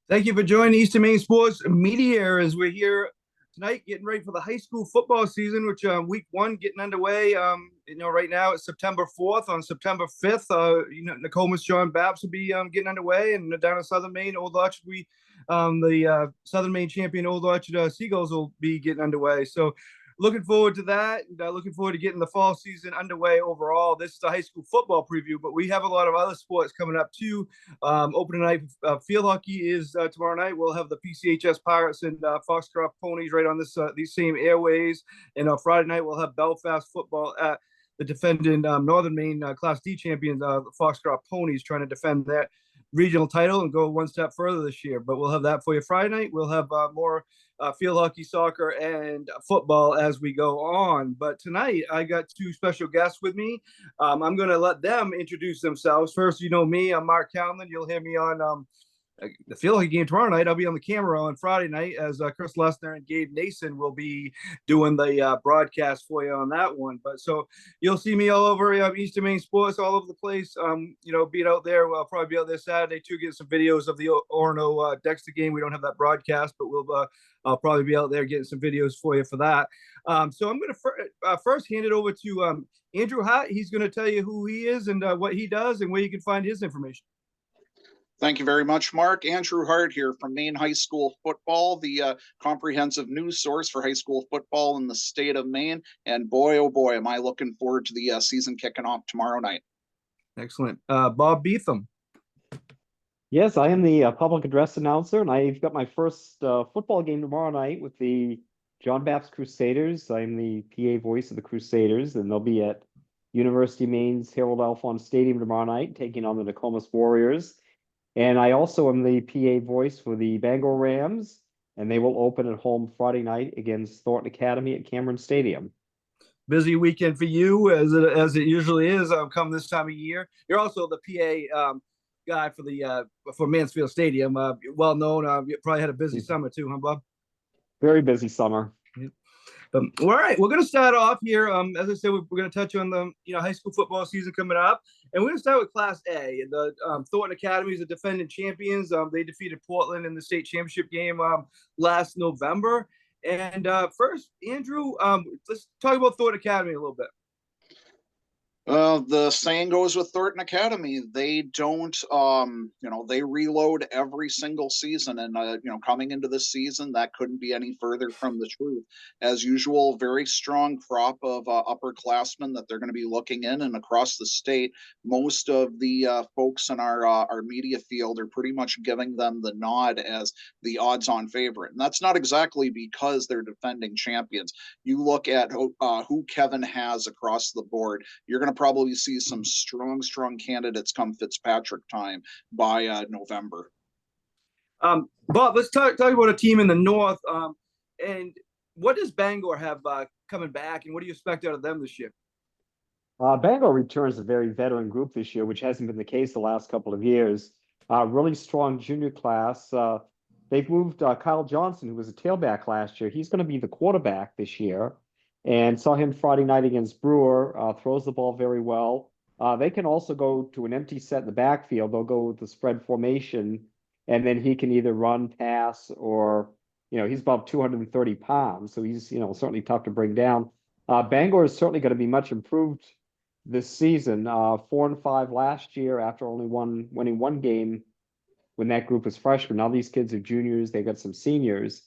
Thank you for joining Eastern Maine Sports Media as we're here tonight getting ready for the high school football season, which week one getting underway. Right now it's September 4th. On September 5th, Nokomis John Baps will be getting underway, and down in Southern Maine, Old Orchard, the Southern Maine champion Old Orchard Seagulls will be getting underway. So looking forward to that, and looking forward to getting the fall season underway overall. This is a high school football preview, but we have a lot of other sports coming up too. Opening night field hockey is tomorrow night. We'll have the PCHS Pirates and Foxcroft Ponies right on these same airways. And Friday night we'll have Belfast football at the defending Northern Maine Class D champions, the Foxcroft Ponies, trying to defend that regional title and go one step further this year. But we'll have that for you Friday night. We'll have more field hockey, soccer, and football as we go on. But tonight, I got two special guests with me. I'm going to let them introduce themselves. First, you know me, I'm Mark Callan. You'll hear me on the field hockey game tomorrow night. I'll be on the camera on Friday night as Chris Lessner and Gabe Nason will be doing the broadcast for you on that one. But so you'll see me all over Eastern Maine Sports, all over the place. Being out there. I'll probably be out there Saturday too, getting some videos of the Orono Dexter game. We don't have that broadcast, but I'll probably be out there getting some videos for you for that. So I'm going to first hand it over to Andrew Hart. He's going to tell you who he is and what he does and where you can find his information. Thank you very much, Mark. Andrew Hart here from Maine High School Football, the comprehensive news source for high school football in the state of Maine. And boy, oh boy, am I looking forward to the season kicking off tomorrow night. Excellent. Bob Beetham. Yes, I am the public address announcer, and I've got my first football game tomorrow night with the John Baps Crusaders. I'm the PA voice of the Crusaders, and they'll be at University of Maine's Harold Alphonse Stadium tomorrow night, taking on the Nokomis Warriors. And I also am the PA voice for the Bangor Rams, and they will open at home Friday night against Thornton Academy at Cameron Stadium. Busy weekend for you, as it usually is come this time of year. You're also the PA guy for Mansfield Stadium. Well known. You probably had a busy summer too, huh, Bob? Very busy summer. All right, we're going to start off here. As I said, we're going to touch on the high school football season coming up, and we're going to start with Class A. The Thornton Academy is the defending champions. They defeated Portland in the state championship game last November. And first, Andrew, let's talk about Thornton Academy a little bit. The saying goes with Thornton Academy, they don't, they reload every single season. And, coming into this season, that couldn't be any further from the truth. As usual, very strong crop of upperclassmen that they're going to be looking in and across the state. Most of the folks in our media field are pretty much giving them the nod as the odds-on favorite. And that's not exactly because they're defending champions. You look at who Kevin has across the board, you're going to probably see some strong candidates come Fitzpatrick time by November. Bob, let's talk about a team in the north. And what does Bangor have coming back, and what do you expect out of them this year? Bangor returns a very veteran group this year, which hasn't been the case the last couple of years. Really strong junior class. They've moved Kyle Johnson, who was a tailback last year. He's going to be the quarterback this year. And saw him Friday night against Brewer, throws the ball very well. They can also go to an empty set in the backfield. They'll go with the spread formation, and then he can either run, pass, or, he's about 230 pounds, so he's, certainly tough to bring down. Bangor is certainly going to be much improved this season. 4-5 last year after only winning one game when that group was freshmen. Now these kids are juniors. They've got some seniors.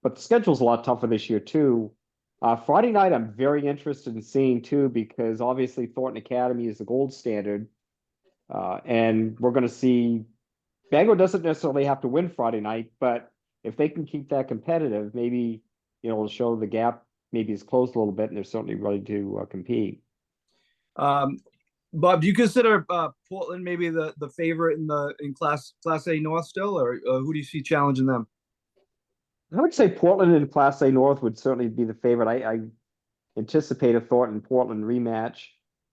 But the schedule's a lot tougher this year, too. Friday night, I'm very interested in seeing, too, because obviously Thornton Academy is the gold standard. And we're going to see Bangor doesn't necessarily have to win Friday night, but if they can keep that competitive, maybe, it'll show the gap maybe is closed a little bit, and they're certainly ready to compete. Bob, do you consider Portland maybe the favorite in Class A North still, or who do you see challenging them? I would say Portland in Class A North would certainly be the favorite. I anticipate a Thornton-Portland rematch.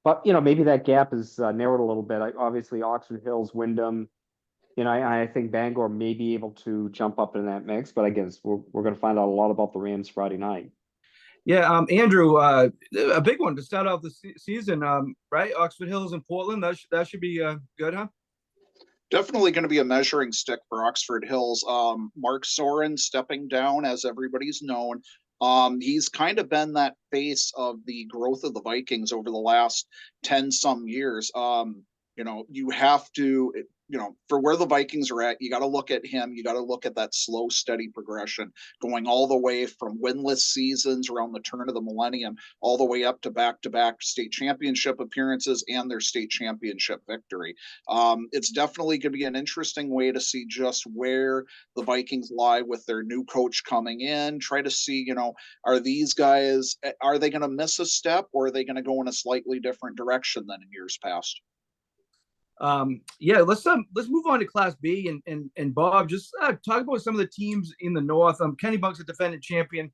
But, maybe that gap is narrowed a little bit. Obviously, Oxford Hills, Wyndham, I think Bangor may be able to jump up in that mix. But I guess we're going to find out a lot about the Rams Friday night. Yeah, Andrew, a big one to start off the season, right? Oxford Hills and Portland, that should be good, huh? Definitely going to be a measuring stick for Oxford Hills. Mark Soren stepping down, as everybody's known. He's kind of been that face of the growth of the Vikings over the last 10 some years. You have to, for where the Vikings are at, you got to look at him. You got to look at that slow, steady progression going all the way from winless seasons around the turn of the millennium, all the way up to back state championship appearances and their state championship victory. It's definitely going to be an interesting way to see just where the Vikings lie with their new coach coming in. Try to see, are these guys, are they going to miss a step, or are they going to go in a slightly different direction than in years past? Yeah, let's move on to Class B, and Bob, just talk about some of the teams in the North. Kenny Bunk's a defending champion.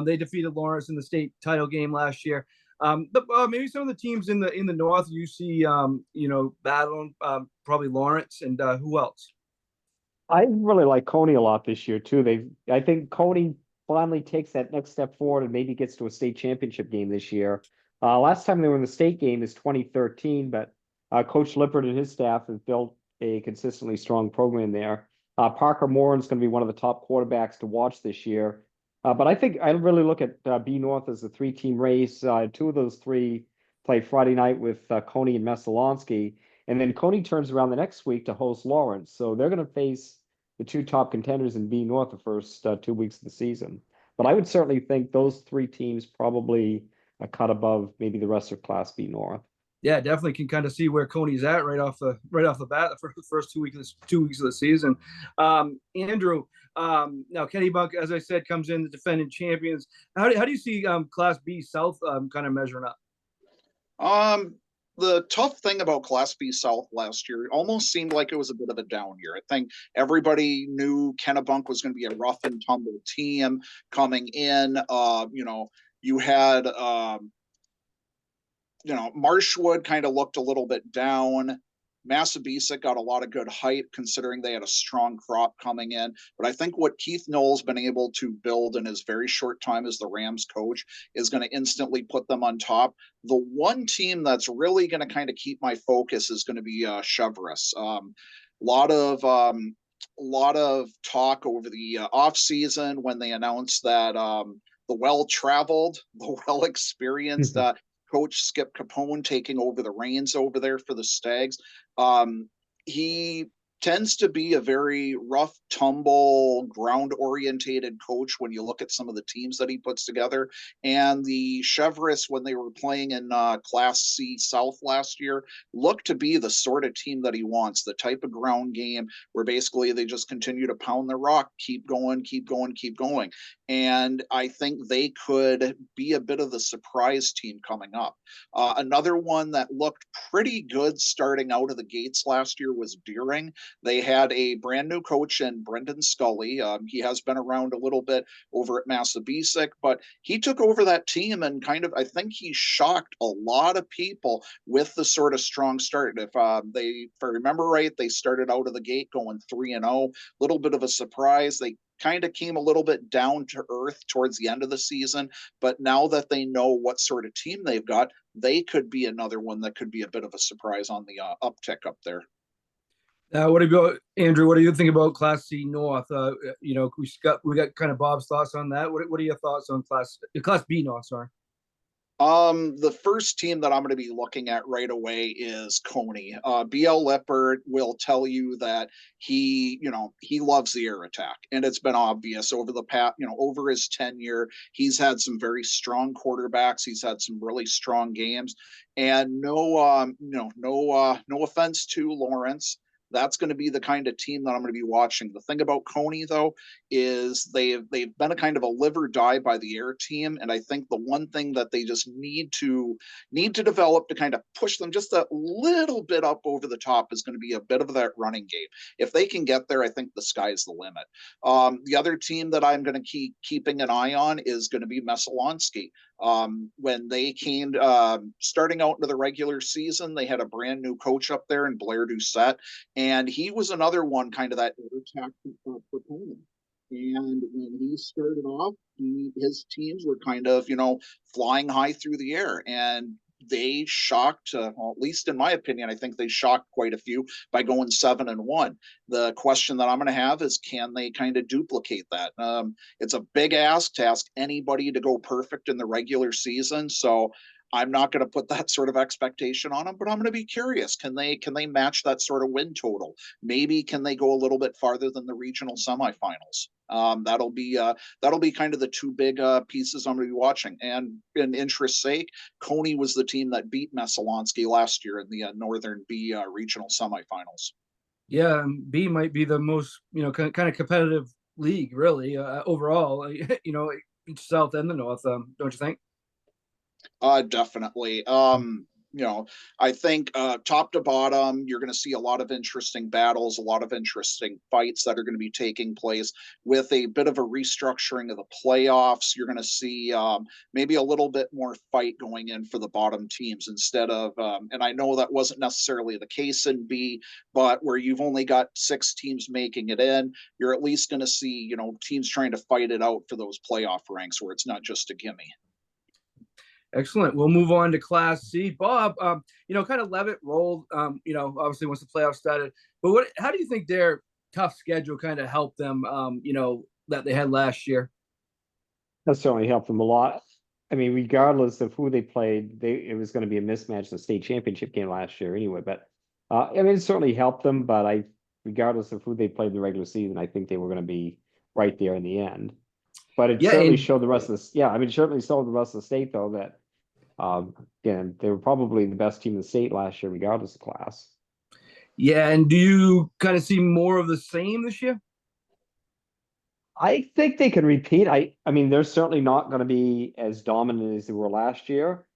They defeated Lawrence in the state title game last year. But maybe some of the teams in the North you see, battling, probably Lawrence, and who else? I really like Coney a lot this year too. I think Coney finally takes that next step forward and maybe gets to a state championship game this year. Last time they were in the state game is 2013, but Coach Lippert and his staff have built a consistently strong program there. Parker Moran's going to be one of the top quarterbacks to watch this year. But I think I really look at B North as a three-team race. Two of those three play Friday night with Coney and Messalonsky. And then Coney turns around the next week to host Lawrence. So they're going to face the two top contenders in B North the first 2 weeks of the season. But I would certainly think those three teams probably a cut above maybe the rest of Class B North. Yeah, definitely can kind of see where Coney's at right off the bat the first 2 weeks of the season. Andrew, now Kenny Bunk, as I said, comes in the defending champions. How do you see Class B South kind of measuring up? The tough thing about Class B South last year, it almost seemed like it was a bit of a down year. I think everybody knew Kennebunk was going to be a rough and tumble team coming in. You had Marshwood kind of looked a little bit down. Massabesic got a lot of good hype considering they had a strong crop coming in. But I think what Keith Knoll's been able to build in his very short time as the Rams coach is going to instantly put them on top. The one team that's really going to kind of keep my focus is going to be Cheverus. A lot of talk over the off season when they announced that the well-traveled, the well-experienced coach Skip Capone taking over the reins over there for the Stags. He tends to be a very rough, tumble, ground-orientated coach when you look at some of the teams that he puts together. And the Cheverus, when they were playing in Class C South last year, looked to be the sort of team that he wants, the type of ground game where basically they just continue to pound the rock, keep going. And I think they could be a bit of the surprise team coming up. Another one that looked pretty good starting out of the gates last year was Deering. They had a brand new coach in Brendan Scully. He has been around a little bit over at Massabesic, but he took over that team and I think he shocked a lot of people with the sort of strong start. If I remember right, they started out of the gate going 3-0, little bit of a surprise. They kind of came a little bit down to earth towards the end of the season, but now that they know what sort of team they've got, they could be another one that could be a bit of a surprise on the uptick up there. What about Andrew? What do you think about Class C North? We got kind of Bob's thoughts on that. What are your thoughts on Class B North? Sorry. The first team that I'm going to be looking at right away is Coney. BL Lippert will tell you that he loves the air attack, and it's been obvious over the past, over his tenure. He's had some very strong quarterbacks. He's had some really strong games, and no offense to Lawrence. That's going to be the kind of team that I'm going to be watching. The thing about Coney, though, is they've been a kind of a live or die by the air team, and I think the one thing that they just need to develop to kind of push them just a little bit up over the top is going to be a bit of that running game. If they can get there, I think the sky's the limit. The other team that I'm going to keep keeping an eye on is going to be Messalonsky. When they came starting out into the regular season, they had a brand new coach up there in Blair Doucette, and he was another one kind of that attack proponent. And when he started off, his teams were kind of, flying high through the air. And they shocked, well, at least in my opinion, I think they shocked quite a few by going 7-1. The question that I'm going to have is, can they kind of duplicate that? It's a big ask to ask anybody to go perfect in the regular season, so I'm not going to put that sort of expectation on them, but I'm going to be curious. Can they match that sort of win total? Maybe can they go a little bit farther than the regional semifinals? That'll be kind of the two big pieces I'm going to be watching. And in interest's sake, Coney was the team that beat Messalonsky last year in the Northern B regional semifinals. Yeah, B might be the most kind of competitive league, really, overall. South and the North. Don't you think? Definitely. I think top to bottom, you're going to see a lot of interesting battles, a lot of interesting fights that are going to be taking place with a bit of a restructuring of the playoffs. You're going to see maybe a little bit more fight going in for the bottom teams instead of, and I know that wasn't necessarily the case in B, but where you've only got 6 teams making it in, you're at least going to see, teams trying to fight it out for those playoff ranks where it's not just a gimme. Excellent. We'll move on to Class C. Bob, kind of Levitt rolled, obviously once the playoffs started. But how do you think their tough schedule kind of helped them, that they had last year? That certainly helped them a lot. I mean, regardless of who they played, it was going to be a mismatch in the state championship game last year anyway. But I mean, it certainly helped them. But regardless of who they played in the regular season, I think they were going to be right there in the end. But it certainly showed the rest of the, yeah, I mean, it certainly showed the rest of the state though that again, they were probably the best team in the state last year, regardless of class. Yeah, and do you kind of see more of the same this year? I think they can repeat. I mean, they're certainly not going to be as dominant as they were last year.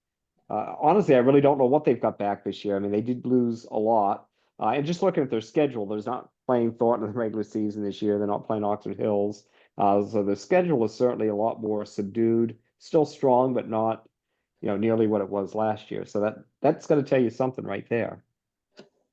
Honestly, I really don't know what they've got back this year. I mean, they did lose a lot. And just looking at their schedule, there's not playing Thornton in the regular season this year. They're not playing Oxford Hills. So the schedule is certainly a lot more subdued, still strong, but not, nearly what it was last year. So that's going to tell you something right there.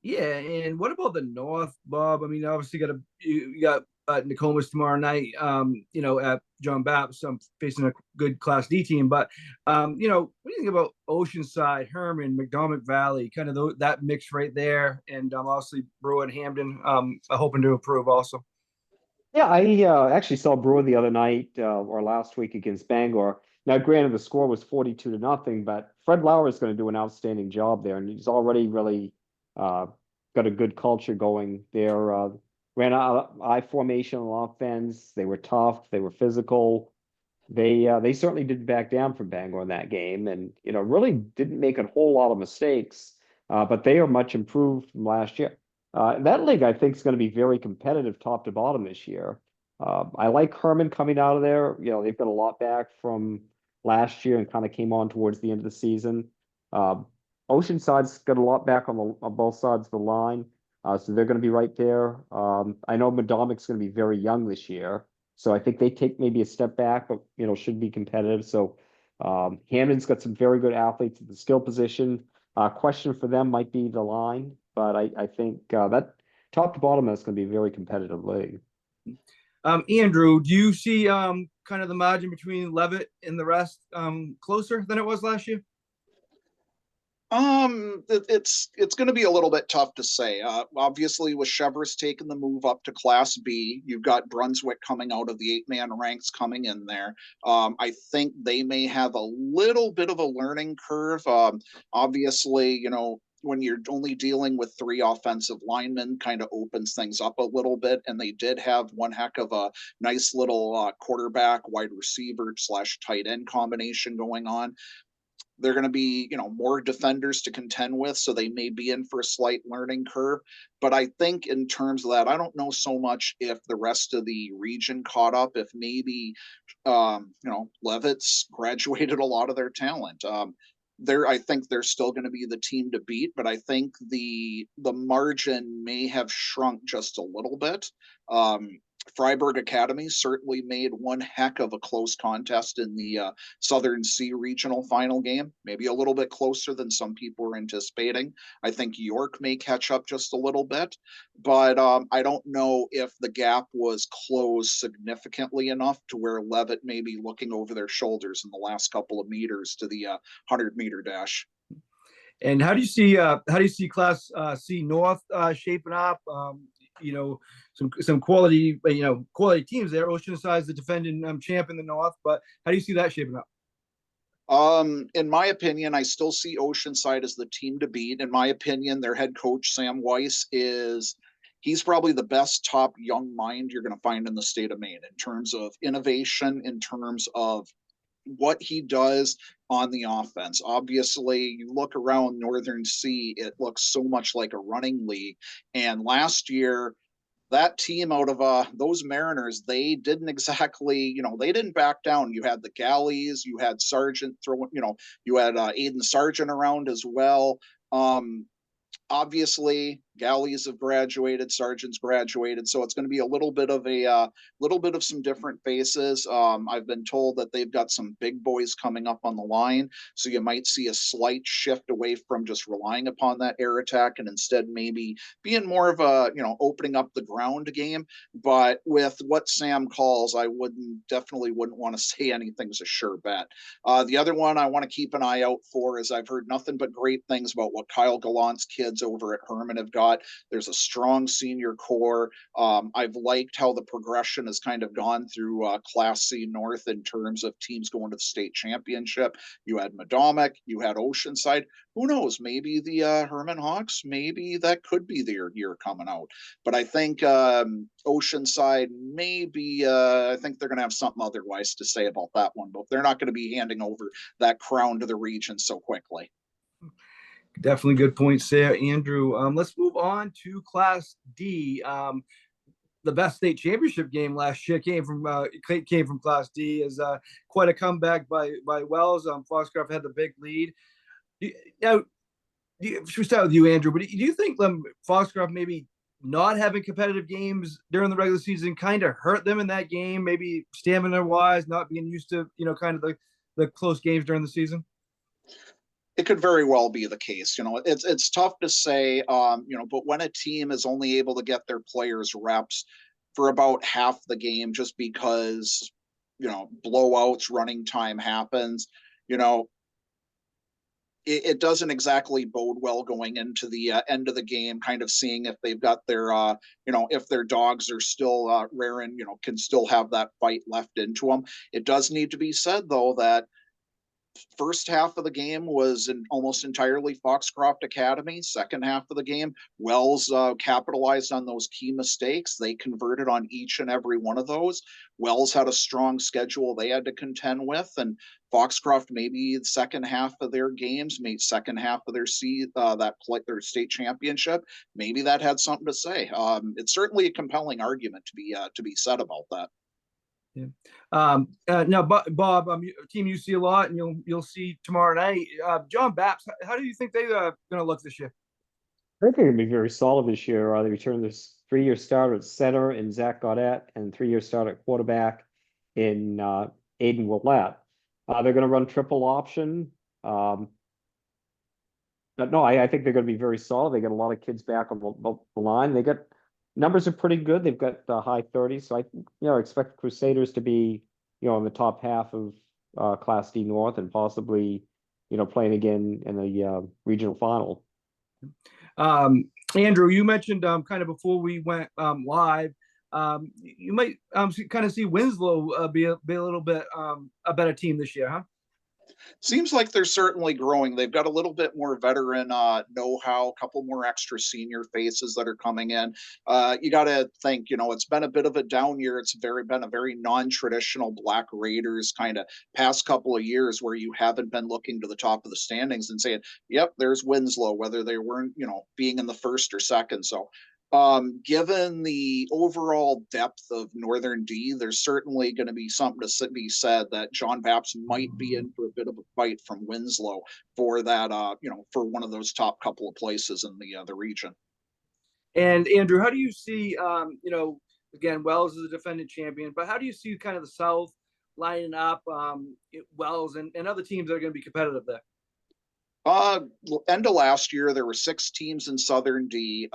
Yeah, and what about the North, Bob? I mean, obviously you got Nokomis tomorrow night, at John Baptist. Facing a good Class D team, but what do you think about Oceanside, Herman, McDermott Valley, kind of that mix right there, and obviously Brewer and Hamden, hoping to improve also. Yeah, I actually saw Brewer the other night or last week against Bangor. Now, granted, the score was 42-0, but Fred Lauer is going to do an outstanding job there, and he's already really got a good culture going there. Ran I formation on offense. They were tough. They were physical. They certainly didn't back down from Bangor in that game, and really didn't make a whole lot of mistakes. But they are much improved from last year. That league, I think, is going to be very competitive top to bottom this year. I like Herman coming out of there. They've got a lot back from last year and kind of came on towards the end of the season. Oceanside's got a lot back on both sides of the line, so they're going to be right there. I know Madomic's going to be very young this year, so I think they take maybe a step back, but should be competitive. So Hamden's got some very good athletes at the skill position. Question for them might be the line, but I think that top to bottom is going to be a very competitive league. Andrew, do you see kind of the margin between Levitt and the rest closer than it was last year? It's going to be a little bit tough to say. Obviously, with Chevrolet's taking the move up to Class B, you've got Brunswick coming out of the 8-man ranks coming in there. I think they may have a little bit of a learning curve. Obviously, when you're only dealing with 3 offensive linemen, kind of opens things up a little bit. And they did have one heck of a nice little quarterback, wide receiver / tight end combination going on. They're going to be, more defenders to contend with, so they may be in for a slight learning curve. But I think in terms of that, I don't know so much if the rest of the region caught up, if maybe, Levitt's graduated a lot of their talent. I think they're still going to be the team to beat, but I think the margin may have shrunk just a little bit. Freiburg Academy certainly made one heck of a close contest in the Southern C regional final game, maybe a little bit closer than some people were anticipating. I think York may catch up just a little bit, but I don't know if the gap was closed significantly enough to where Levitt may be looking over their shoulders in the last couple of meters to the 100-meter dash. And how do you see Class C North shaping up? Some quality quality teams there. Oceanside is the defending champ in the North, but how do you see that shaping up? In my opinion, I still see Oceanside as the team to beat. In my opinion, their head coach, Sam Weiss, he's probably the best top young mind you're going to find in the state of Maine in terms of innovation, in terms of what he does on the offense. Obviously, you look around Northern C, it looks so much like a running league. And last year, that team out of those Mariners, they didn't exactly, they didn't back down. You had the Galleys, you had Sargent throwing, you had Aiden Sargent around as well. Obviously, Galleys have graduated, Sargent's graduated, so it's going to be a little bit of some different faces. I've been told that they've got some big boys coming up on the line, so you might see a slight shift away from just relying upon that air attack and instead maybe being more of a opening up the ground game. But with what Sam calls, I definitely wouldn't want to say anything's a sure bet. The other one I want to keep an eye out for is I've heard nothing but great things about what Kyle Gallant's kids over at Herman have got. There's a strong senior core. I've liked how the progression has kind of gone through Class C North in terms of teams going to the state championship. You had Madomic, you had Oceanside. Who knows? Maybe the Herman Hawks, maybe that could be their year coming out. But I think Oceanside, maybe, I think they're going to have something otherwise to say about that one, but they're not going to be handing over that crown to the region so quickly. Definitely good points there, Andrew. Let's move on to Class D. The best state championship game last year came from Class D. Is quite a comeback by Wells. Foxcroft had the big lead. Now, should we start with you, Andrew? But do you think Foxcroft maybe not having competitive games during the regular season kind of hurt them in that game? Maybe stamina wise, not being used to kind of the close games during the season. It could very well be the case. It's tough to say, but when a team is only able to get their players reps for about half the game just because, blowouts, running time happens, it doesn't exactly bode well going into the end of the game, kind of seeing if they've got their, if their dogs are still raring, can still have that fight left into them. It does need to be said, though, that first half of the game was almost entirely Foxcroft Academy. Second half of the game, Wells capitalized on those key mistakes. They converted on each and every one of those. Wells had a strong schedule they had to contend with, and Foxcroft maybe the second half of their games, maybe second half of their their state championship, maybe that had something to say. It's certainly a compelling argument to be said about that. Yeah. Now, Bob, team you see a lot, and you'll see tomorrow night. John Bapps, how do you think they're going to look this year? I think they're going to be very solid this year. They returned this 3-year starter at center in Zach Gaudette and 3-year starter at quarterback in Aiden Willett. They're going to run triple option. But no, I think they're going to be very solid. They got a lot of kids back on the line. They got numbers are pretty good. They've got the high 30s. So I expect Crusaders to be, in the top half of Class D North and possibly, playing again in the regional final. Andrew, you mentioned kind of before we went live, you might kind of see Winslow be a little bit a better team this year, huh? Seems like they're certainly growing. They've got a little bit more veteran know-how, a couple more extra senior faces that are coming in. You got to think, it's been a bit of a down year. It's been a very non-traditional Black Raiders kind of past couple of years where you haven't been looking to the top of the standings and saying, yep, there's Winslow, whether they weren't, being in the first or second. So given the overall depth of Northern D, there's certainly going to be something to be said that John Bapps might be in for a bit of a fight from Winslow for that, for one of those top couple of places in the region. And Andrew, how do you see, again, Wells is a defending champion, but how do you see kind of the South lining up Wells and other teams that are going to be competitive there? End of last year, there were 6 teams in Southern D.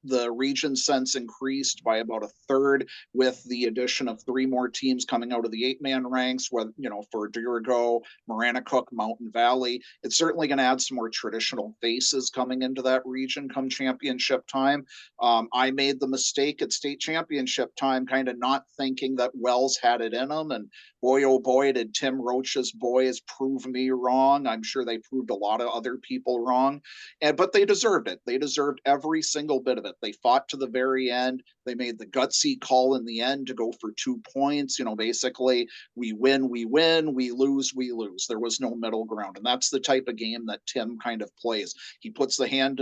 the region since increased by about a third with the addition of 3 more teams coming out of the 8-man ranks, whether, for Durigo, Maranacook, Mountain Valley. It's certainly going to add some more traditional faces coming into that region come championship time. I made the mistake at state championship time, kind of not thinking that Wells had it in them. And boy, oh boy, did Tim Roach's boys prove me wrong. I'm sure they proved a lot of other people wrong. But they deserved it. They deserved every single bit of it. They fought to the very end. They made the gutsy call in the end to go for 2 points. Basically, we win, we lose, we lose. There was no middle ground. And that's the type of game that Tim kind of plays. He puts the hand,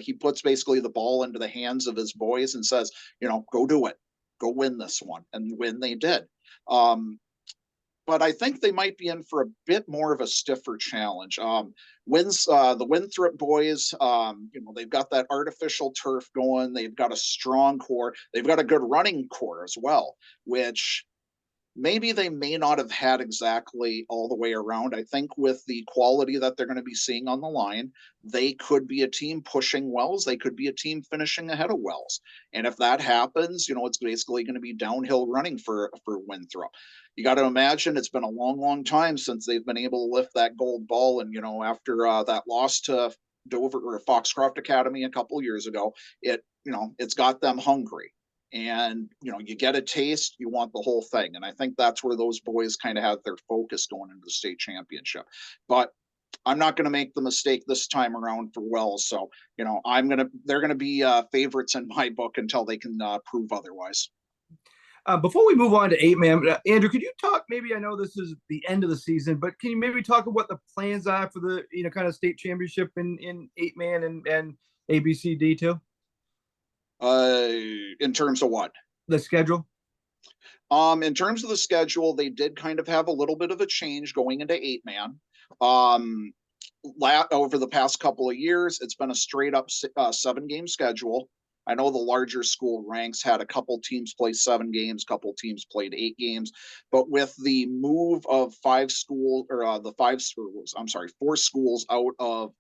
he puts basically the ball into the hands of his boys and says, go do it. Go win this one. And win they did. But I think they might be in for a bit more of a stiffer challenge. The Winthrop boys, they've got that artificial turf going. They've got a strong core. They've got a good running core as well, which maybe they may not have had exactly all the way around. I think with the quality that they're going to be seeing on the line, they could be a team pushing Wells. They could be a team finishing ahead of Wells. And if that happens, it's basically going to be downhill running for Winthrop. You got to imagine it's been a long, long time since they've been able to lift that gold ball. And, after that loss to Dover or Foxcroft Academy a couple of years ago, it's got them hungry. And, you get a taste, you want the whole thing. And I think that's where those boys kind of had their focus going into the state championship. But I'm not going to make the mistake this time around for Wells. So, they're going to be favorites in my book until they can prove otherwise. Before we move on to 8-man, Andrew, could you talk, maybe I know this is the end of the season, but can you maybe talk about what the plans are for the, kind of state championship in 8-man and ABCD too? In terms of what? The schedule? In terms of the schedule, they did kind of have a little bit of a change going into 8-man. Over the past couple of years, it's been a straight up 7-game schedule. I know the larger school ranks had a couple teams play 7 games, couple teams played 8 games, but with the move of 4 schools out of,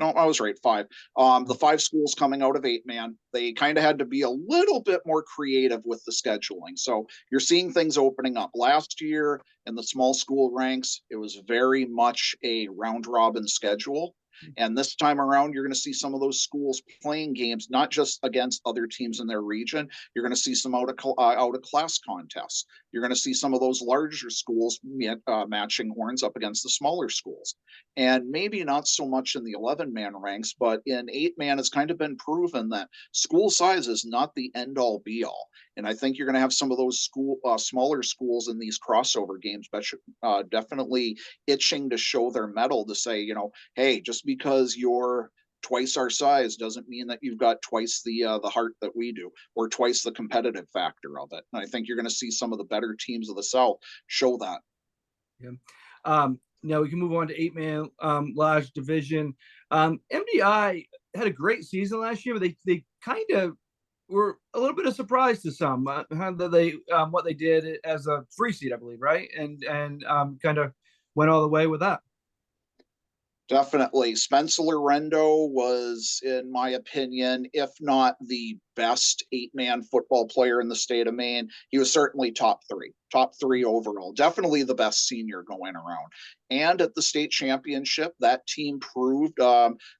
no, I was right, 5. The 5 schools coming out of 8-man, they kind of had to be a little bit more creative with the scheduling. So you're seeing things opening up. Last year in the small school ranks, it was very much a round robin schedule. And this time around, you're going to see some of those schools playing games, not just against other teams in their region. You're going to see some out of class contests. You're going to see some of those larger schools matching horns up against the smaller schools. And maybe not so much in the 11-man ranks, but in 8-man, it's kind of been proven that school size is not the end all be all. And I think you're going to have some of those smaller schools in these crossover games, but definitely itching to show their mettle to say, hey, just because you're twice our size doesn't mean that you've got twice the heart that we do, or twice the competitive factor of it. And I think you're going to see some of the better teams of the South show that. Yeah. Now we can move on to 8-man large division. MDI had a great season last year, but they kind of were a little bit of surprise to some what they did as a 3 seed, I believe, right? And kind of went all the way with that. Definitely. Spencer Lorendo was, in my opinion, if not the best 8-man football player in the state of Maine, he was certainly top three overall. Definitely the best senior going around. And at the state championship, that team proved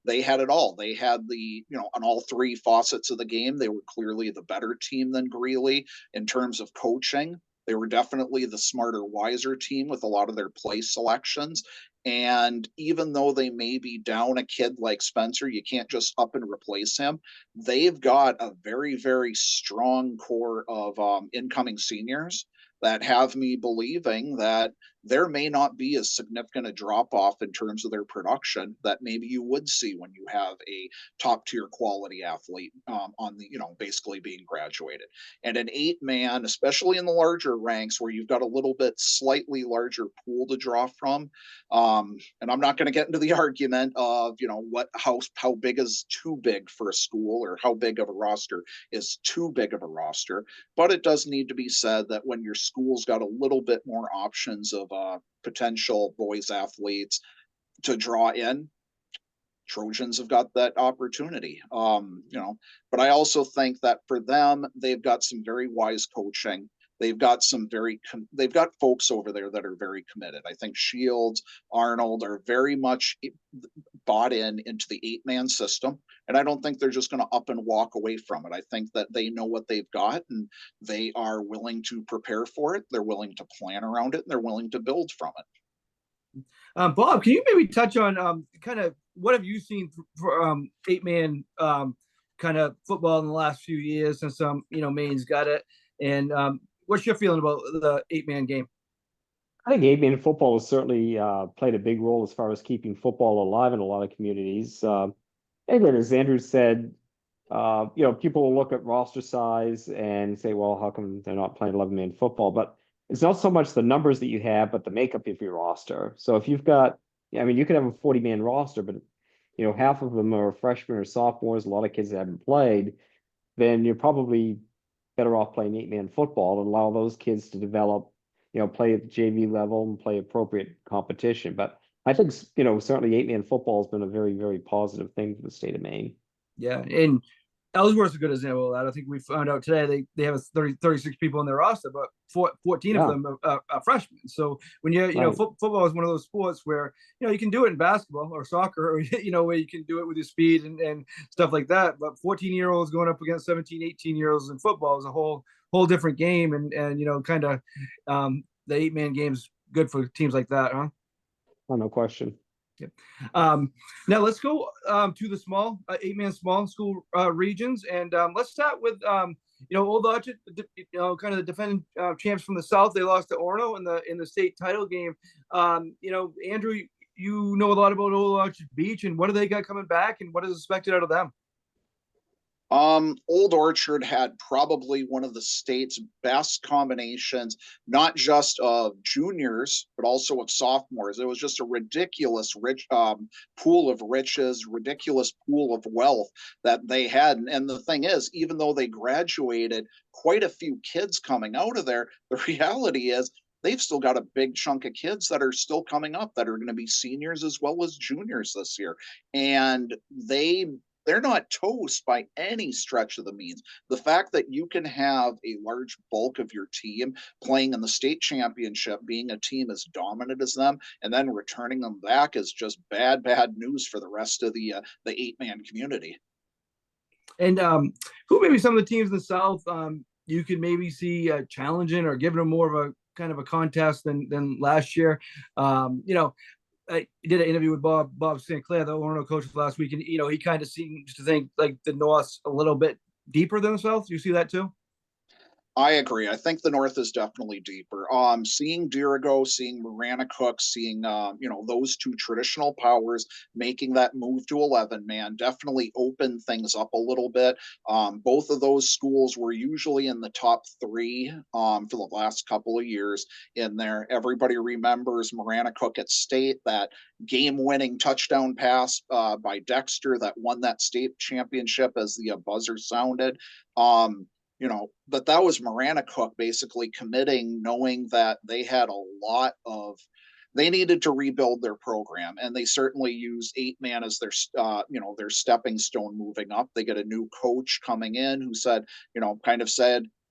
they had it all. They had on all 3 faucets of the game, they were clearly the better team than Greeley in terms of coaching. They were definitely the smarter, wiser team with a lot of their play selections. And even though they may be down a kid like Spencer, you can't just up and replace him. They've got a very, very strong core of incoming seniors that have me believing that there may not be as significant a drop off in terms of their production that maybe you would see when you have a top tier quality athlete on the, basically being graduated. And an 8-man, especially in the larger ranks where you've got a little bit slightly larger pool to draw from. And I'm not going to get into the argument of, how big is too big for a school, or how big of a roster is too big of a roster. But it does need to be said that when your school's got a little bit more options of potential boys athletes to draw in, Trojans have got that opportunity. But I also think that for them, they've got some very wise coaching. They've got they've got folks over there that are very committed. I think Shields, Arnold are very much bought into the 8-man system. And I don't think they're just going to up and walk away from it. I think that they know what they've got and they are willing to prepare for it. They're willing to plan around it and they're willing to build from it. Bob, can you maybe touch on kind of what have you seen for 8-man kind of football in the last few years since Maine's got it, and what's your feeling about the 8-man game? I think 8-man football has certainly played a big role as far as keeping football alive in a lot of communities. And then, as Andrew said, people will look at roster size and say, well, how come they're not playing 11-man football? But it's not so much the numbers that you have, but the makeup of your roster. So if you've got, you could have a 40-man roster, but half of them are freshmen or sophomores, a lot of kids that haven't played, then you're probably better off playing 8-man football and allow those kids to develop, play at the JV level and play appropriate competition. But I think, certainly 8-man football has been a very, very positive thing for the state of Maine. Yeah, and Ellsworth's a good example of that. I think we found out today they have 36 people in their roster, but 14 of them are freshmen. So when football is one of those sports where you can do it in basketball or soccer, or where you can do it with your speed and stuff like that. But 14-year-olds going up against 17, 18-year-olds in football is a whole different game, and kind of the 8-man game's good for teams like that, huh? Oh, no question. Yep. Now let's go to the small 8-man small school regions, and let's start with Old Orchard, kind of the defending champs from the South. They lost to Orono in the state title game. Andrew, you know a lot about Old Orchard Beach, and what do they got coming back, and what is expected out of them? Old Orchard had probably one of the state's best combinations, not just of juniors, but also of sophomores. It was just a ridiculous pool of riches, ridiculous pool of wealth that they had. And the thing is, even though they graduated quite a few kids coming out of there, the reality is they've still got a big chunk of kids that are still coming up that are going to be seniors as well as juniors this year. And they're not toast by any stretch of the means. The fact that you can have a large bulk of your team playing in the state championship, being a team as dominant as them, and then returning them back is just bad news for the rest of the 8-man community. And who maybe some of the teams in the South you could maybe see challenging or giving them more of a kind of a contest than last year? I did an interview with Bob St. Clair, the Orono coach, last week, and he kind of seems to think like the North's a little bit deeper than the South. Do you see that too? I agree. I think the North is definitely deeper. Seeing Dirigo, seeing Maranacook, seeing those two traditional powers making that move to 11-man definitely opened things up a little bit. Both of those schools were usually in the top 3 for the last couple of years in there. Everybody remembers Maranacook at state, that game-winning touchdown pass by Dexter that won that state championship as the buzzer sounded. But that was Maranacook basically committing, knowing that they had they needed to rebuild their program, and they certainly used 8-man as their stepping stone moving up. They get a new coach coming in who said,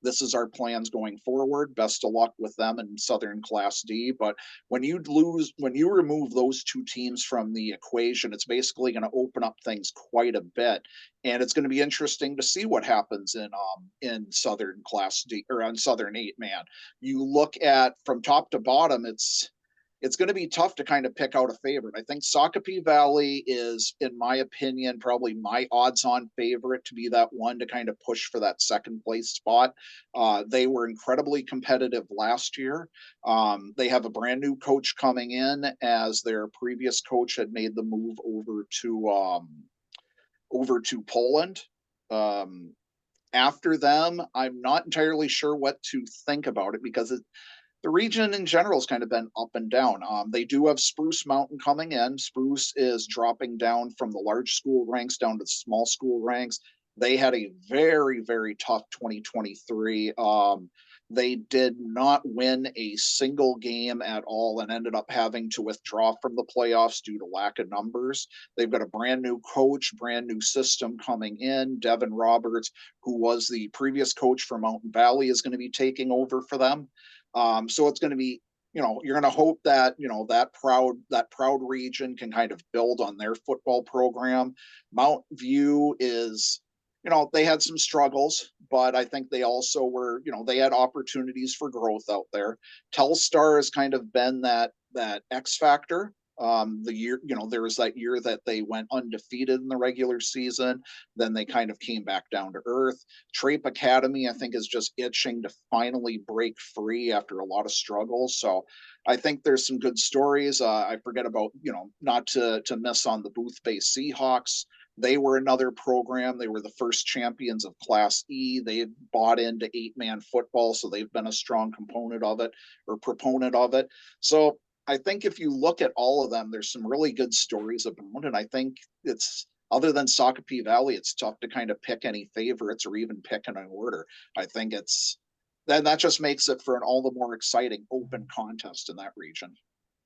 this is our plans going forward. Best of luck with them in Southern Class D. But when you remove those two teams from the equation, it's basically going to open up things quite a bit. And it's going to be interesting to see what happens in Southern Class D or on Southern 8-man. You look at from top to bottom, it's going to be tough to kind of pick out a favorite. I think Shakopee Valley is, in my opinion, probably my odds-on favorite to be that one to kind of push for that second place spot. They were incredibly competitive last year. They have a brand new coach coming in, as their previous coach had made the move over to Poland. After them, I'm not entirely sure what to think about it, because the region in general has kind of been up and down. They do have Spruce Mountain coming in. Spruce is dropping down from the large school ranks down to the small school ranks. They had a very, very tough 2023. They did not win a single game at all and ended up having to withdraw from the playoffs due to lack of numbers. They've got a brand new coach, brand new system coming in. Devin Roberts, who was the previous coach for Mountain Valley, is going to be taking over for them. So it's going to be, you're going to hope that, that proud region can kind of build on their football program. Mount View is, they had some struggles, but I think they also were, they had opportunities for growth out there. Telstar has kind of been that X factor. The year, there was that year that they went undefeated in the regular season. Then they kind of came back down to earth. Trape Academy, I think, is just itching to finally break free after a lot of struggles. So I think there's some good stories. I forget about, not to miss on the Booth Bay Seahawks. They were another program. They were the first champions of Class E. They've bought into 8-man football, so they've been a strong component of it or proponent of it. So I think if you look at all of them, there's some really good stories about it. And I think it's, other than Shakopee Valley, it's tough to kind of pick any favorites or even pick in an order. I think that just makes it for an all the more exciting open contest in that region.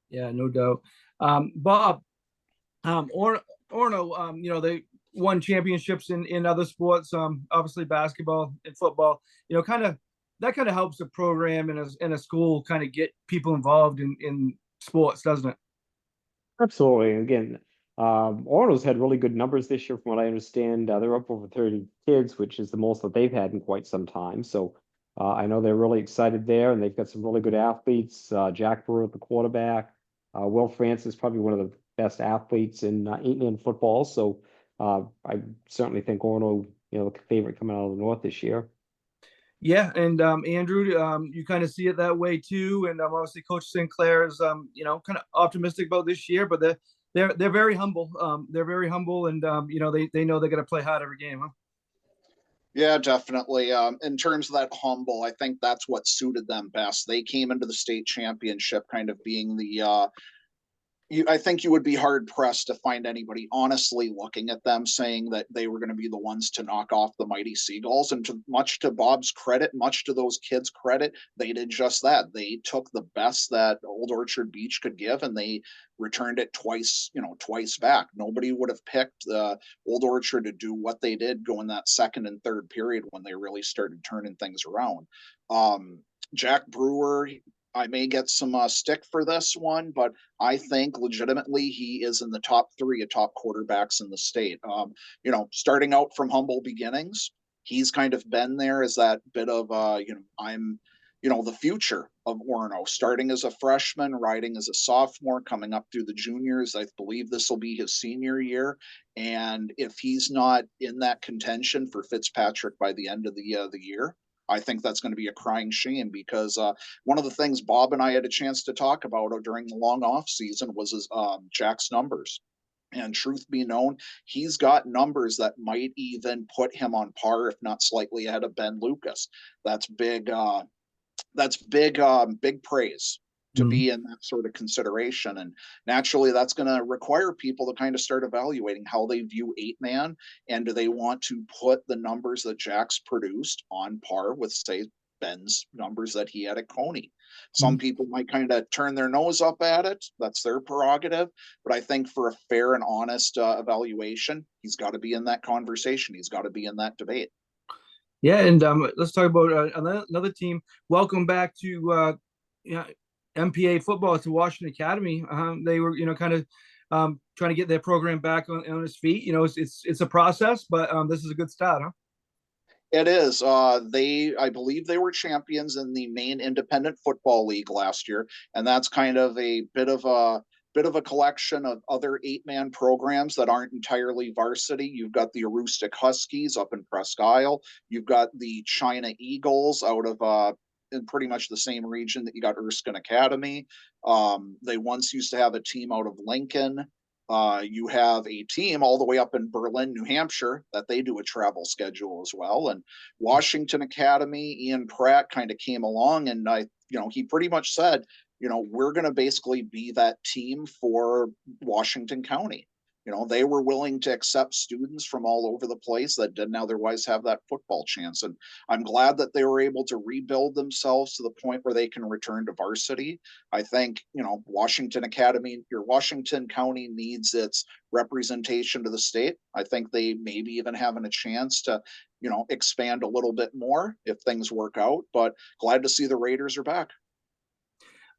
Yeah, no doubt. Bob, Orono, they won championships in other sports, obviously basketball and football. That kind of helps a program in a school kind of get people involved in sports, doesn't it? Absolutely. Again, Orono's had really good numbers this year, from what I understand. They're up over 30 kids, which is the most that they've had in quite some time. So I know they're really excited there, and they've got some really good athletes. Jack Brewer, the quarterback. Will Francis, probably one of the best athletes in 8-man football. So I certainly think Orono, the favorite coming out of the North this year. Yeah, and Andrew, you kind of see it that way too. And obviously, Coach Sinclair is, kind of optimistic about this year, but they're very humble. They're very humble, and they know they're going to play hard every game. Huh? Yeah, definitely. In terms of that humble, I think that's what suited them best. They came into the state championship kind of being the I think you would be hard pressed to find anybody honestly looking at them saying that they were going to be the ones to knock off the mighty Seagulls. And much to Bob's credit, much to those kids' credit, they did just that. They took the best that Old Orchard Beach could give, and they returned it twice back. Nobody would have picked Old Orchard to do what they did go in that second and third period when they really started turning things around. Jack Brewer, I may get some stick for this one, but I think legitimately he is in the top 3 of top quarterbacks in the state. Starting out from humble beginnings, he's kind of been there as that bit of, I'm, the future of Orono, starting as a freshman, riding as a sophomore, coming up through the juniors. I believe this will be his senior year. And if he's not in that contention for Fitzpatrick by the end of the year, I think that's going to be a crying shame, because one of the things Bob and I had a chance to talk about during the long off season was his, Jack's numbers. And truth be known, he's got numbers that might even put him on par, if not slightly ahead of Ben Lucas. That's big. Big praise to be in that sort of consideration. And naturally, that's going to require people to kind of start evaluating how they view 8-man, and do they want to put the numbers that Jack's produced on par with, say, Ben's numbers that he had at Coney. Some people might kind of turn their nose up at it. That's their prerogative. But I think for a fair and honest evaluation, he's got to be in that conversation. He's got to be in that debate. Yeah, and let's talk about another team. Welcome back to MPA football, to Washington Academy. They were, kind of trying to get their program back on its feet. It's a process, but this is a good start, huh? It is. I believe they were champions in the Maine Independent Football League last year, and that's kind of a bit of a collection of other 8-man programs that aren't entirely varsity. You've got the Aroostook Huskies up in Presque Isle. You've got the China Eagles out of in pretty much the same region that you got Erskine Academy. They once used to have a team out of Lincoln. You have a team all the way up in Berlin, New Hampshire, that they do a travel schedule as well. And Washington Academy, Ian Pratt kind of came along, and he pretty much said, we're going to basically be that team for Washington County. They were willing to accept students from all over the place that didn't otherwise have that football chance. And I'm glad that they were able to rebuild themselves to the point where they can return to varsity. I think, Washington County needs its representation to the state. I think they maybe even having a chance to, expand a little bit more if things work out, but glad to see the Raiders are back.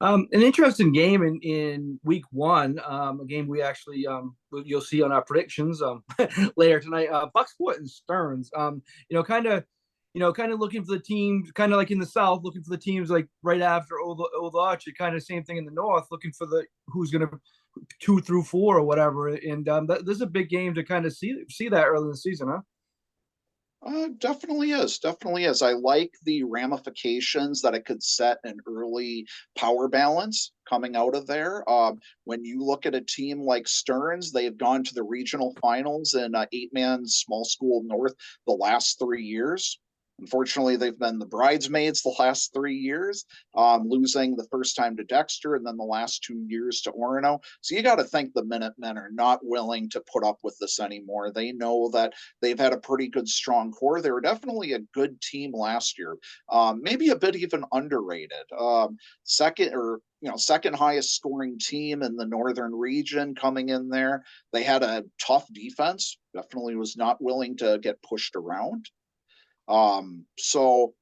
An interesting game in week one, a game we actually you'll see on our predictions later tonight. Bucksport and Stearns. Kind of looking for the teams, kind of like in the South, looking for the teams like right after Old Orchard. Kind of same thing in the North, looking for the who's going to 2 through 4 or whatever. And this is a big game to kind of see that early in the season, huh? Definitely is. Definitely is. I like the ramifications that it could set an early power balance coming out of there. When you look at a team like Stearns, they've gone to the regional finals in 8-man small school North the last 3 years. Unfortunately, they've been the bridesmaids the last 3 years, losing the first time to Dexter and then the last 2 years to Orono. So you got to think the Minutemen are not willing to put up with this anymore. They know that they've had a pretty good, strong core. They were definitely a good team last year, maybe a bit even underrated. Second highest scoring team in the northern region coming in there. They had a tough defense, definitely was not willing to get pushed around. So,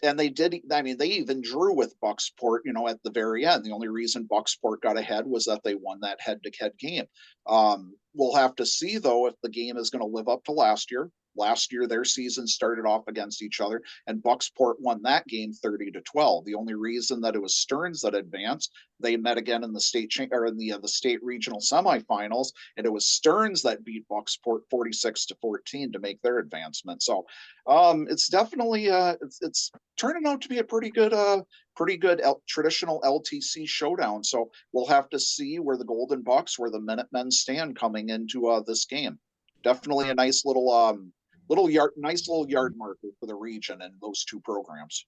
and they even drew with Bucksport, at the very end. The only reason Bucksport got ahead was that they won that head-to-head game. We'll have to see, though, if the game is going to live up to last year. Last year, their season started off against each other, and Bucksport won that game 30-12. The only reason that it was Stearns that advanced, they met again in the state the state regional semifinals, and it was Stearns that beat Bucksport 46-14 to make their advancement. So, it's definitely it's turning out to be a pretty good traditional LTC showdown. So we'll have to see where the Golden Bucks, where the Minutemen stand coming into this game. Definitely a nice little yard marker for the region and those two programs.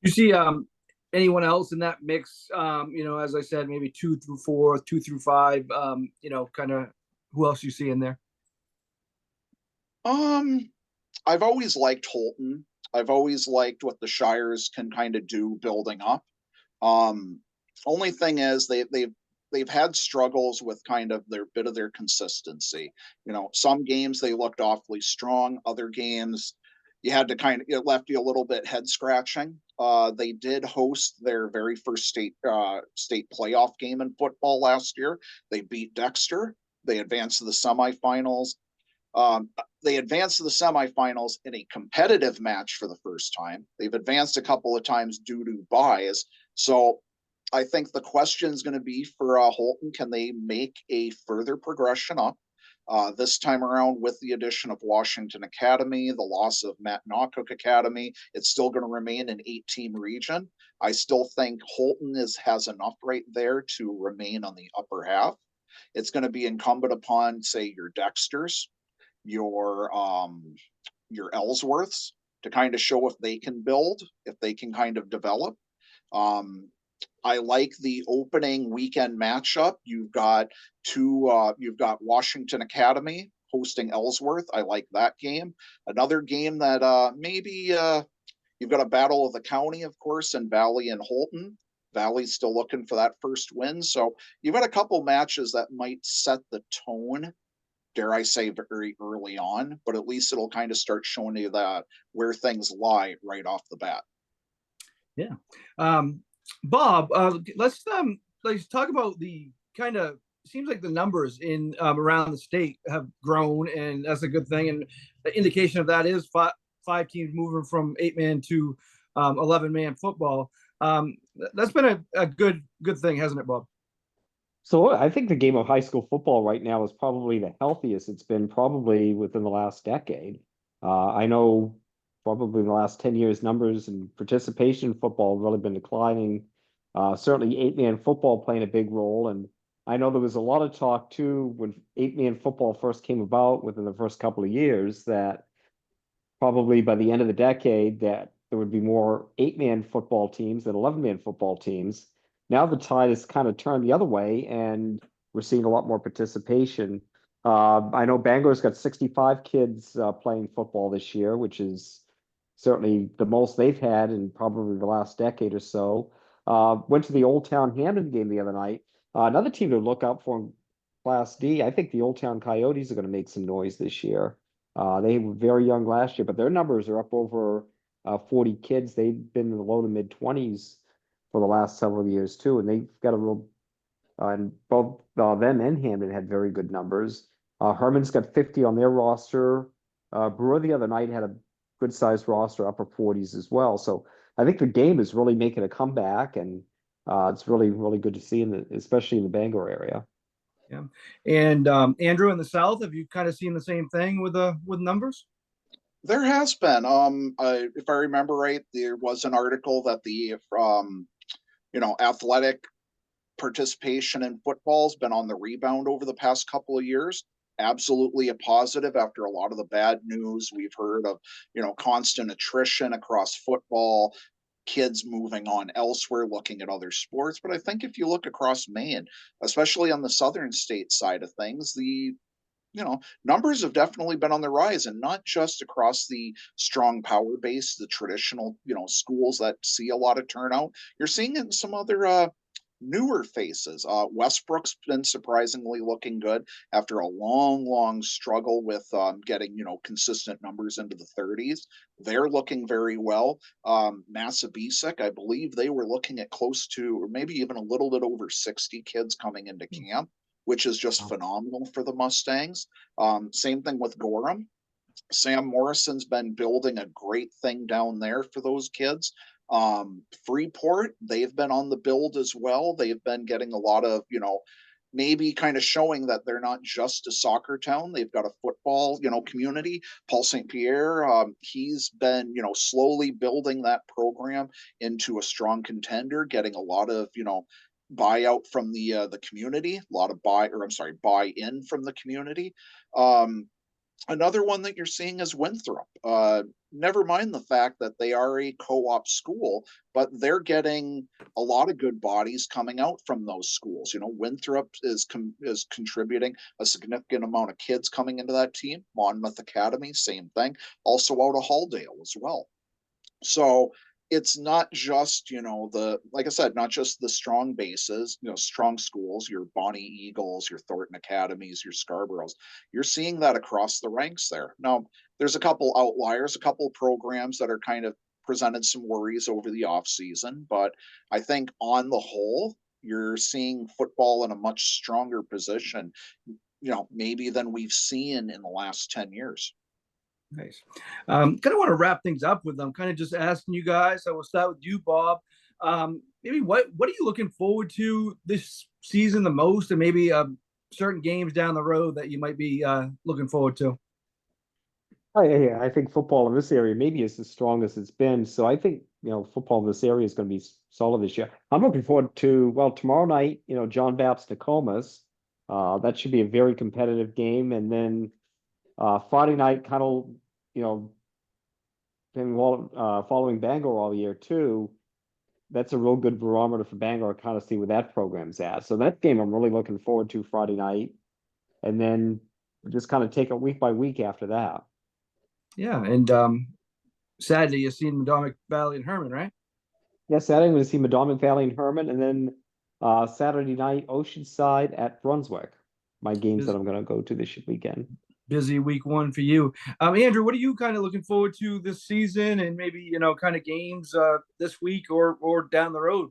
You see anyone else in that mix? As I said, maybe 2 through 4, 2 through 5. Kind of who else you see in there? I've always liked Holton. I've always liked what the Shires can kind of do building up. Only thing is they've had struggles with kind of their consistency. Some games they looked awfully strong. Other games you had to it left you a little bit head scratching. They did host their very first state playoff game in football last year. They beat Dexter. They advanced to the semifinals. They advanced to the semifinals in a competitive match for the first time. They've advanced a couple of times due to buys. So I think the question is going to be for Holton, can they make a further progression up? This time around, with the addition of Washington Academy, the loss of Matt Knockhook Academy, it's still going to remain an 8-team region. I still think Holton has enough right there to remain on the upper half. It's going to be incumbent upon, say, your Dexters, your Ellsworths to kind of show if they can build, if they can kind of develop. I like the opening weekend matchup. You've got Washington Academy hosting Ellsworth. I like that game. Another game that maybe you've got a battle of the county, of course, and Valley and Holton. Valley's still looking for that first win. So you've got a couple matches that might set the tone, dare I say, very early on, but at least it'll kind of start showing you that where things lie right off the bat. Yeah. Bob, let's talk about the kind of seems like the numbers in around the state have grown, and that's a good thing. And the indication of that is five teams moving from 8-man to 11-man football. That's been a good thing, hasn't it, Bob? So I think the game of high school football right now is probably the healthiest it's been probably within the last decade. I know probably in the last 10 years, numbers and participation in football have really been declining. Certainly 8-man football playing a big role. And I know there was a lot of talk too when 8-man football first came about within the first couple of years that probably by the end of the decade that there would be more 8-man football teams than 11-man football teams. Now the tide has kind of turned the other way, and we're seeing a lot more participation. I know Bangor's got 65 kids playing football this year, which is certainly the most they've had in probably the last decade or so. Went to the Old Town Hamden game the other night. Another team to look out for in Class D. I think the Old Town Coyotes are going to make some noise this year. They were very young last year, but their numbers are up over 40 kids. They've been in the low to mid 20s for the last several years too, and they've got a real and both them and Hamden had very good numbers. Herman's got 50 on their roster. Brewer the other night had a good sized roster, upper 40s as well. So I think the game is really making a comeback, and it's really, really good to see especially in the Bangor area. Yeah. And Andrew, in the South, have you kind of seen the same thing with numbers? There has been. If I remember right, there was an article that the athletic participation in football has been on the rebound over the past couple of years. Absolutely a positive after a lot of the bad news we've heard of, constant attrition across football, kids moving on elsewhere, looking at other sports. But I think if you look across Maine, especially on the southern state side of things, the numbers have definitely been on the rise, and not just across the strong power base, the traditional, schools that see a lot of turnout. You're seeing it in some other newer faces. Westbrook's been surprisingly looking good after a long, long struggle with getting, consistent numbers into the 30s. They're looking very well. Massabesic, I believe they were looking at close to, or maybe even a little bit over 60 kids coming into camp, which is just phenomenal for the Mustangs. Same thing with Gorham. Sam Morrison's been building a great thing down there for those kids. Freeport, they've been on the build as well. They've been getting a lot of, maybe kind of showing that they're not just a soccer town. They've got a football, community. Paul St. Pierre, he's been, slowly building that program into a strong contender, getting a lot of, buyout from the community, a lot of buy-in from the community. Another one that you're seeing is Winthrop. Never mind the fact that they are a co-op school, but they're getting a lot of good bodies coming out from those schools. Winthrop is contributing a significant amount of kids coming into that team. Monmouth Academy, same thing. Also out of Halldale as well. So it's not just, like I said, not just the strong bases, strong schools, your Bonnie Eagles, your Thornton Academies, your Scarboroughs. You're seeing that across the ranks there. Now, there's a couple outliers, a couple programs that are kind of presented some worries over the offseason, but I think on the whole, you're seeing football in a much stronger position, maybe than we've seen in the last 10 years. Nice. Kind of want to wrap things up with them. Kind of just asking you guys. I will start with you, Bob. Maybe what are you looking forward to this season the most, and maybe certain games down the road that you might be looking forward to? I think football in this area maybe is as strong as it's been. So I think, football in this area is going to be solid this year. I'm looking forward to, tomorrow night, John Baptist Tacomas. That should be a very competitive game. And then Friday night, kind of, following Bangor all year too. That's a real good barometer for Bangor to kind of see where that program's at. So that game I'm really looking forward to Friday night. And then just kind of take it week by week after that. Yeah, and Saturday you're seeing Madomic Valley and Herman, right? Yeah, Saturday I'm going to see Madomic Valley and Herman, and then Saturday night Oceanside at Brunswick. My games that I'm going to go to this weekend. Busy week one for you. Andrew, what are you kind of looking forward to this season, and maybe kind of games this week or down the road?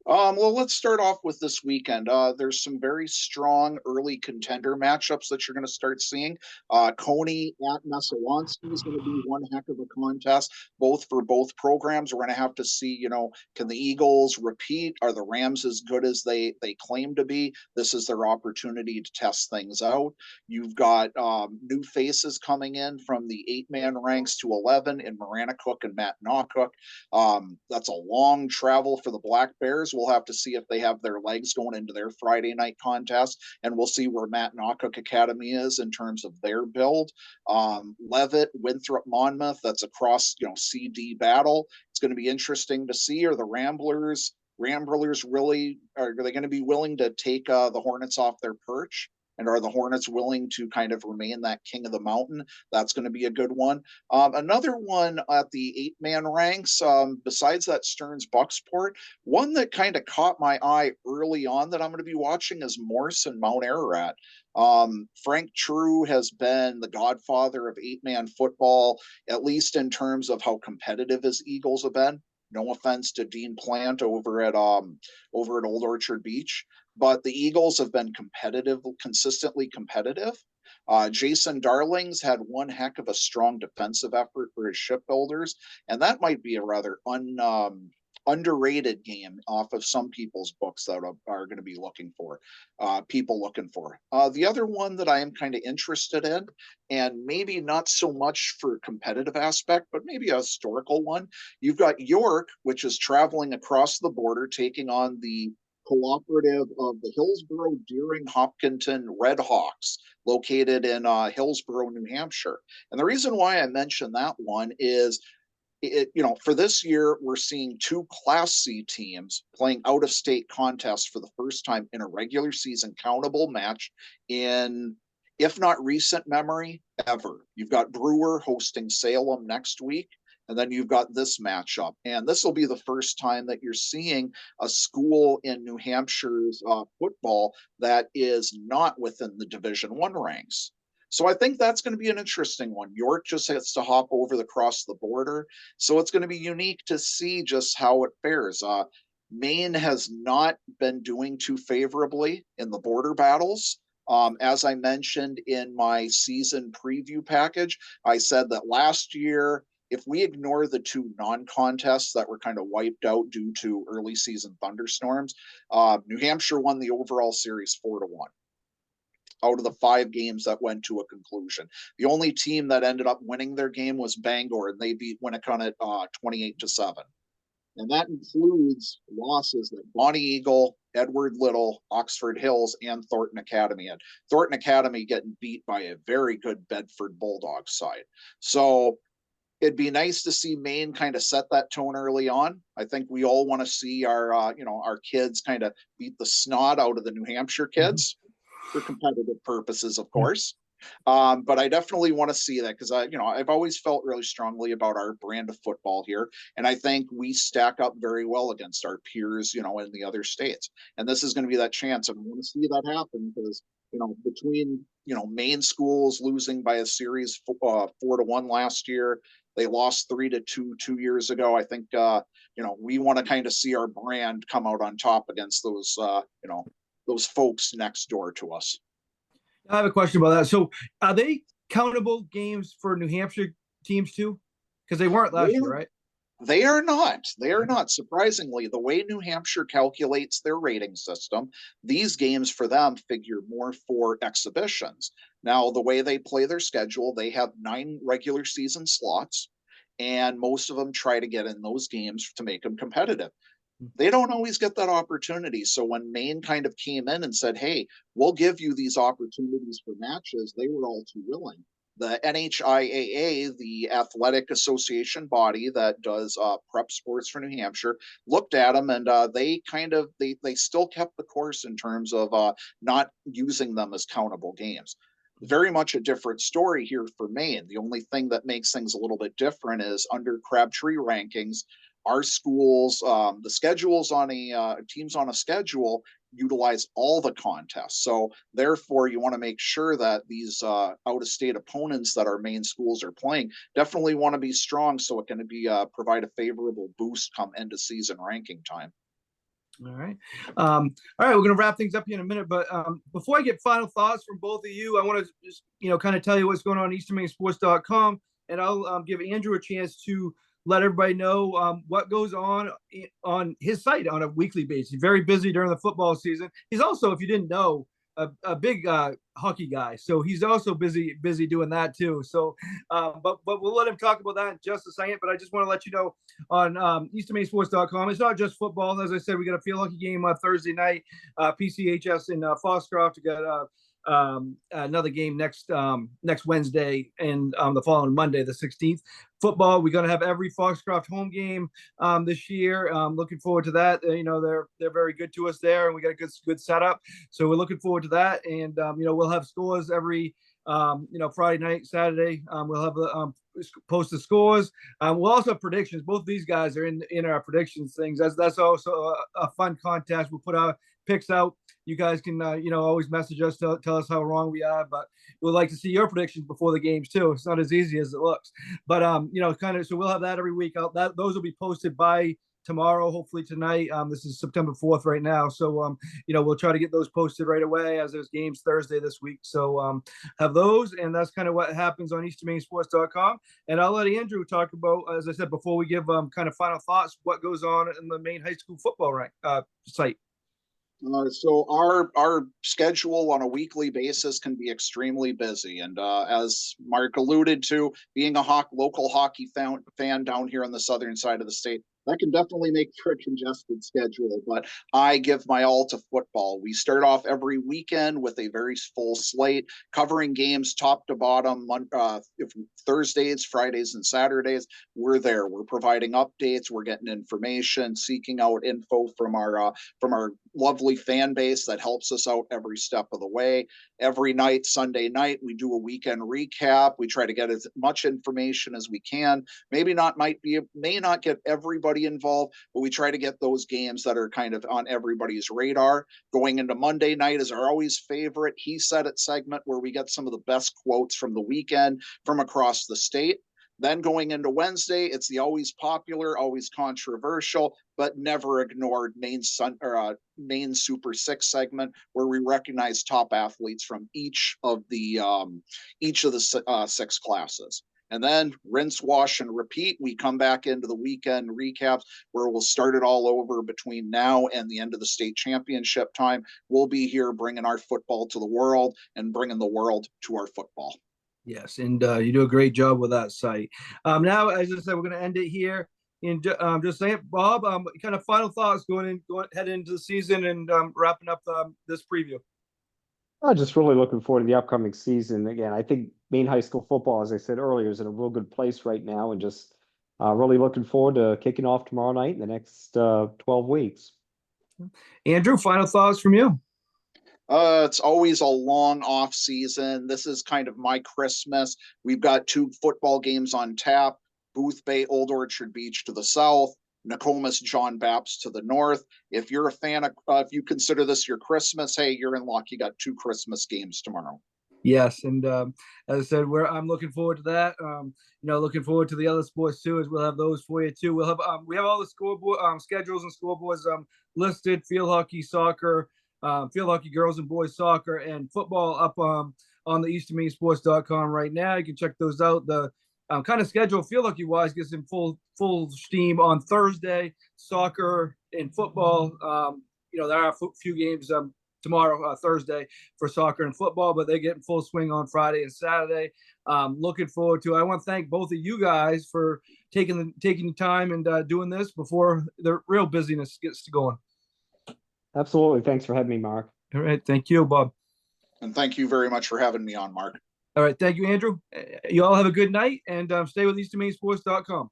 Well, let's start off with this weekend. There's some very strong early contender matchups that you're going to start seeing. Coney at Messalonski is going to be one heck of a contest, both for both programs. We're going to have to see, can the Eagles repeat? Are the Rams as good as they claim to be? This is their opportunity to test things out. You've got new faces coming in from the 8-man ranks to 11 in Maranacook and Matt Nawcook. That's a long travel for the Black Bears. We'll have to see if they have their legs going into their Friday night contest, and we'll see where Matt Nawcook Academy is in terms of their build. Leavitt, Winthrop, Monmouth, that's a cross, CD battle. It's going to be interesting to see. Are the Ramblers Ramblers really are they going to be willing to take the Hornets off their perch? And are the Hornets willing to kind of remain that king of the mountain? That's going to be a good one. Another one at the 8-man ranks, besides that Stearns Bucksport, one that kind of caught my eye early on that I'm going to be watching is Morse and Mount Ararat. Frank True has been the godfather of 8-man football, at least in terms of how competitive his Eagles have been. No offense to Dean Plant over at Old Orchard Beach, but the Eagles have been consistently competitive. Jason Darlings had one heck of a strong defensive effort for his shipbuilders, and that might be a rather underrated game off of some people's books that are going to be people looking for. The other one that I am kind of interested in, and maybe not so much for competitive aspect, but maybe a historical one. You've got York, which is traveling across the border, taking on the cooperative of the Hillsborough Deering Hopkinton Red Hawks, located in Hillsborough, New Hampshire. And the reason why I mention that one is for this year, we're seeing two Class C teams playing out-of-state contests for the first time in a regular season countable match in, if not recent memory, ever. You've got Brewer hosting Salem next week, and then you've got this matchup. And this will be the first time that you're seeing a school in New Hampshire's football that is not within the Division I ranks. So I think that's going to be an interesting one. York just has to hop over across the border. So it's going to be unique to see just how it fares. Maine has not been doing too favorably in the border battles. As I mentioned in my season preview package, I said that last year, if we ignore the two non-contests that were kind of wiped out due to early season thunderstorms, New Hampshire won the overall series 4-1. Out of the 5 games that went to a conclusion. The only team that ended up winning their game was Bangor, and they beat Winnicott 28-7. And that includes losses that Bonnie Eagle, Edward Little, Oxford Hills, and Thornton Academy had. Thornton Academy getting beat by a very good Bedford Bulldogs side. So it'd be nice to see Maine kind of set that tone early on. I think we all want to see our kids kind of beat the snot out of the New Hampshire kids. For competitive purposes, of course. But I definitely want to see that because I've always felt really strongly about our brand of football here. And I think we stack up very well against our peers, in the other states. And this is going to be that chance. And I want to see that happen because, between, Maine schools losing by a series 4-1 last year, they lost 3-2 2 years ago. I think, we want to kind of see our brand come out on top against those folks next door to us. I have a question about that. So are they countable games for New Hampshire teams too? Because they weren't last year, right? They are not. They are not. Surprisingly, the way New Hampshire calculates their rating system, these games for them figure more for exhibitions. Now, the way they play their schedule, they have 9 regular season slots, and most of them try to get in those games to make them competitive. They don't always get that opportunity. So when Maine kind of came in and said, hey, we'll give you these opportunities for matches, they were all too willing. The NHIAA, the athletic association body that does prep sports for New Hampshire, looked at them and they still kept the course in terms of not using them as countable games. Very much a different story here for Maine. The only thing that makes things a little bit different is under Crabtree rankings, our schools, the schedules on teams on a schedule utilize all the contests. So therefore, you want to make sure that these out-of-state opponents that our Maine schools are playing definitely want to be strong, so it can be provide a favorable boost come end of season ranking time. All right. All right. We're going to wrap things up here in a minute, but before I get final thoughts from both of you, I want to just kind of tell you what's going on EasternMaineSports.com, and I'll give Andrew a chance to let everybody know what goes on his site on a weekly basis. He's very busy during the football season. He's also, if you didn't know, a big hockey guy. So he's also busy doing that too. So, but we'll let him talk about that in just a second. But I just want to let you know on EasternMaineSports.com, it's not just football. As I said, we got a field hockey game Thursday night, PCHS in Foxcroft. We got another game next Wednesday and the following Monday, the 16th. Football, we're going to have every Foxcroft home game this year. Looking forward to that. They're very good to us there, and we got a good setup. So we're looking forward to that. And we'll have scores every Friday night, Saturday. We'll have the post the scores. We'll also have predictions. Both these guys are in our predictions things. That's also a fun contest. We'll put our picks out. You guys can always message us, tell us how wrong we are, but we'd like to see your predictions before the games too. It's not as easy as it looks, but so we'll have that every week. Those will be posted by tomorrow, hopefully tonight. This is September 4th right now, so we'll try to get those posted right away as there's games Thursday this week. So have those, and that's kind of what happens on easternmainesports.com. And I'll let Andrew talk about, as I said before, we give kind of final thoughts, what goes on in the Maine high school football site. So our schedule on a weekly basis can be extremely busy, and as Mark alluded to, being a local hockey fan down here on the southern side of the state, that can definitely make for a congested schedule, but I give my all to football. We start off every weekend with a very full slate, covering games top to bottom. If Thursdays, Fridays, and Saturdays, we're there. We're providing updates. We're getting information, seeking out info from our lovely fan base that helps us out every step of the way. Every night, Sunday night, we do a weekend recap. We try to get as much information as we can. May not get everybody involved, but we try to get those games that are kind of on everybody's radar. Going into Monday night is our always favorite He Said It segment, where we get some of the best quotes from the weekend from across the state. Then going into Wednesday, it's the always popular, always controversial, but never ignored Maine Super Six segment, where we recognize top athletes from each of the six classes. And then rinse, wash, and repeat. We come back into the weekend recaps, where we'll start it all over between now and the end of the state championship time. We'll be here bringing our football to the world and bringing the world to our football. Yes, and you do a great job with that site. Now, as I said, we're going to end it here. And just saying, Bob, kind of final thoughts heading into the season and wrapping up this preview. I'm just really looking forward to the upcoming season. Again, I think Maine high school football, as I said earlier, is in a real good place right now, and just really looking forward to kicking off tomorrow night in the next 12 weeks. Andrew, final thoughts from you? It's always a long off season. This is kind of my Christmas. We've got 2 football games on tap. Booth Bay, Old Orchard Beach to the south, Nokomis, John Baptist to the north. If you're a fan of, if you consider this your Christmas, hey, you're in luck. You got 2 Christmas games tomorrow. Yes, and as I said, I'm looking forward to that. Looking forward to the other sports too, as we'll have those for you too. We'll have we have all the scoreboard schedules and scoreboards listed: field hockey, soccer, field hockey, girls and boys soccer, and football up on the easternmainesports.com right now. You can check those out. The kind of schedule field hockey wise gets in full steam on Thursday. Soccer and football, there are a few games tomorrow, Thursday, for soccer and football, but they get in full swing on Friday and Saturday. Looking forward to it. I want to thank both of you guys for taking the time and doing this before the real busyness gets to going. Absolutely. Thanks for having me, Mark. All right. Thank you, Bob. And thank you very much for having me on, Mark. All right. Thank you, Andrew. You all have a good night, and stay with easternmainesports.com.